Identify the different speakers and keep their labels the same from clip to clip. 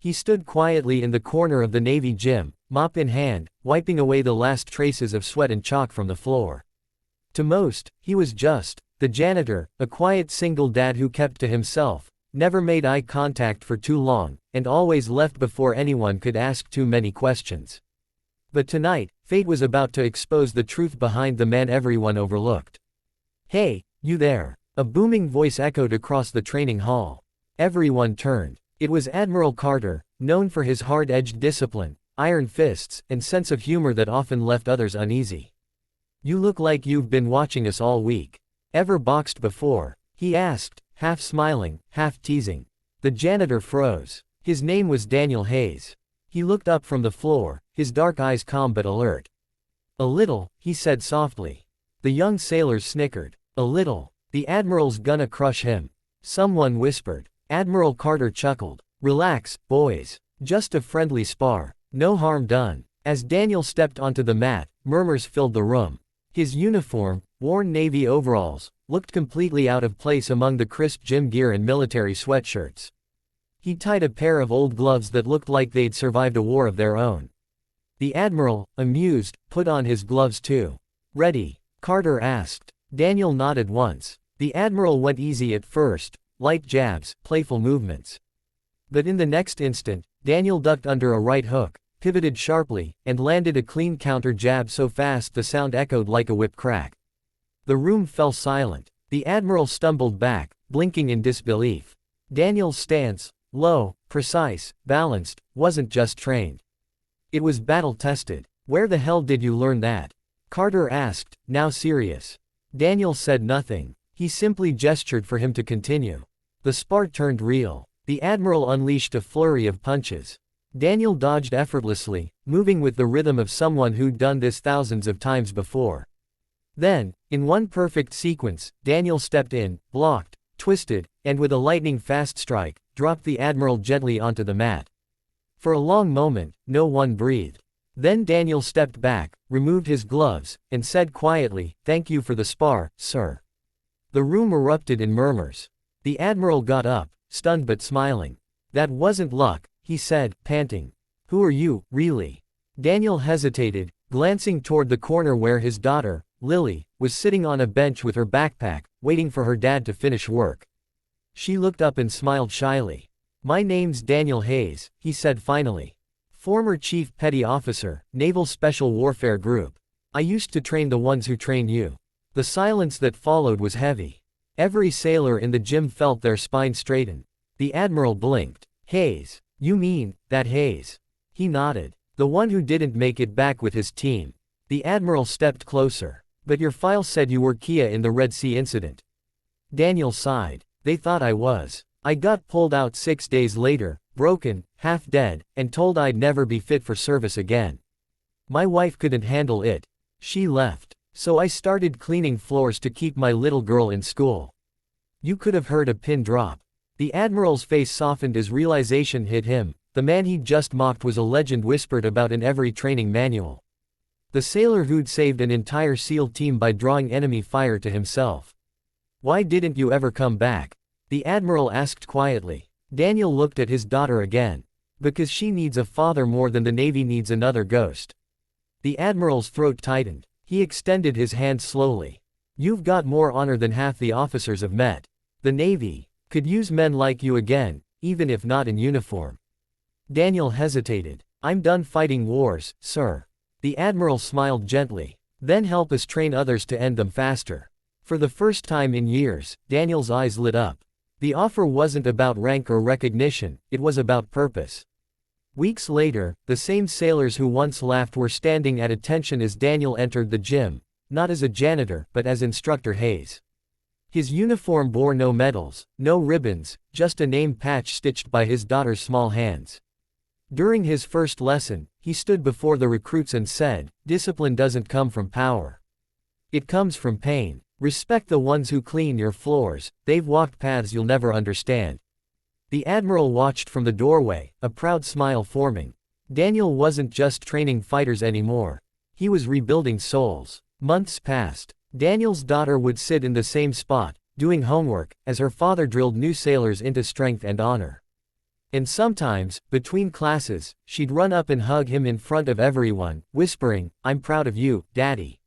Speaker 1: He stood quietly in the corner of the Navy gym, mop in hand, wiping away the last traces of sweat and chalk from the floor. To most, he was just the janitor, a quiet single dad who kept to himself, never made eye contact for too long, and always left before anyone could ask too many questions. But tonight, fate was about to expose the truth behind the man everyone overlooked. "Hey, you there!" A booming voice echoed across the training hall. Everyone turned. It was Admiral Carter, known for his hard-edged discipline, iron fists, and sense of humor that often left others uneasy. "You look like you've been watching us all week. Ever boxed before?" he asked, half smiling, half teasing. The janitor froze. His name was Daniel Hayes. He looked up from the floor, his dark eyes calm but alert. "A little," he said softly. The young sailors snickered. "A little. The Admiral's gonna crush him," someone whispered. Admiral Carter chuckled. "Relax, boys. Just a friendly spar. No harm done." As Daniel stepped onto the mat, murmurs filled the room. His uniform, worn Navy overalls, looked completely out of place among the crisp gym gear and military sweatshirts. He tied a pair of old gloves that looked like they'd survived a war of their own. The Admiral, amused, put on his gloves too. "Ready?" Carter asked. Daniel nodded once. The Admiral went easy at first, light jabs, playful movements. But in the next instant, Daniel ducked under a right hook, pivoted sharply, and landed a clean counter jab so fast the sound echoed like a whip crack. The room fell silent. The Admiral stumbled back, blinking in disbelief. Daniel's stance, low, precise, balanced, wasn't just trained. It was battle-tested. "Where the hell did you learn that?" Carter asked, now serious. Daniel said nothing. He simply gestured for him to continue. The spar turned real. The Admiral unleashed a flurry of punches. Daniel dodged effortlessly, moving with the rhythm of someone who'd done this thousands of times before. Then, in one perfect sequence, Daniel stepped in, blocked, twisted, and with a lightning-fast strike, dropped the Admiral gently onto the mat. For a long moment, no one breathed. Then Daniel stepped back, removed his gloves, and said quietly, "Thank you for the spar, sir." The room erupted in murmurs. The Admiral got up, stunned but smiling. "That wasn't luck," he said, panting. "Who are you, really?" Daniel hesitated, glancing toward the corner where his daughter, Lily, was sitting on a bench with her backpack, waiting for her dad to finish work. She looked up and smiled shyly. "My name's Daniel Hayes," he said finally. "Former Chief Petty Officer, Naval Special Warfare Group. I used to train the ones who train you." The silence that followed was heavy. Every sailor in the gym felt their spine straighten. The Admiral blinked. "Hayes? You mean, that Hayes?" He nodded. "The one who didn't make it back with his team." The Admiral stepped closer. "But your file said you were Kia in the Red Sea incident." Daniel sighed. "They thought I was. I got pulled out 6 days later, broken, half dead, and told I'd never be fit for service again. My wife couldn't handle it. She left. So I started cleaning floors to keep my little girl in school." You could have heard a pin drop. The Admiral's face softened as realization hit him. The man he'd just mocked was a legend whispered about in every training manual. The sailor who'd saved an entire SEAL team by drawing enemy fire to himself. "Why didn't you ever come back?" the Admiral asked quietly. Daniel looked at his daughter again. "Because she needs a father more than the Navy needs another ghost." The Admiral's throat tightened. He extended his hand slowly. "You've got more honor than half the officers have met. The Navy could use men like you again, even if not in uniform." Daniel hesitated. "I'm done fighting wars, sir." The Admiral smiled gently. "Then help us train others to end them faster." For the first time in years, Daniel's eyes lit up. The offer wasn't about rank or recognition, it was about purpose. Weeks later, the same sailors who once laughed were standing at attention as Daniel entered the gym, not as a janitor, but as Instructor Hayes. His uniform bore no medals, no ribbons, just a name patch stitched by his daughter's small hands. During his first lesson, he stood before the recruits and said, "Discipline doesn't come from power. It comes from pain. Respect the ones who clean your floors, they've walked paths you'll never understand." The Admiral watched from the doorway, a proud smile forming. Daniel wasn't just training fighters anymore. He was rebuilding souls. Months passed. Daniel's daughter would sit in the same spot, doing homework, as her father drilled new sailors into strength and honor. And sometimes, between classes, she'd run up and hug him in front of everyone, whispering, "I'm proud of you, Daddy."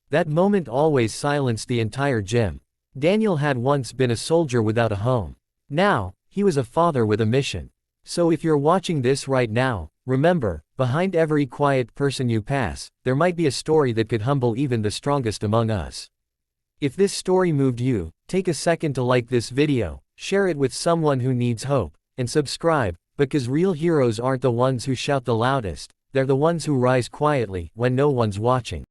Speaker 1: That moment always silenced the entire gym. Daniel had once been a soldier without a home. Now, he was a father with a mission. So if you're watching this right now, remember, behind every quiet person you pass, there might be a story that could humble even the strongest among us. If this story moved you, take a second to like this video, share it with someone who needs hope, and subscribe, because real heroes aren't the ones who shout the loudest, they're the ones who rise quietly when no one's watching.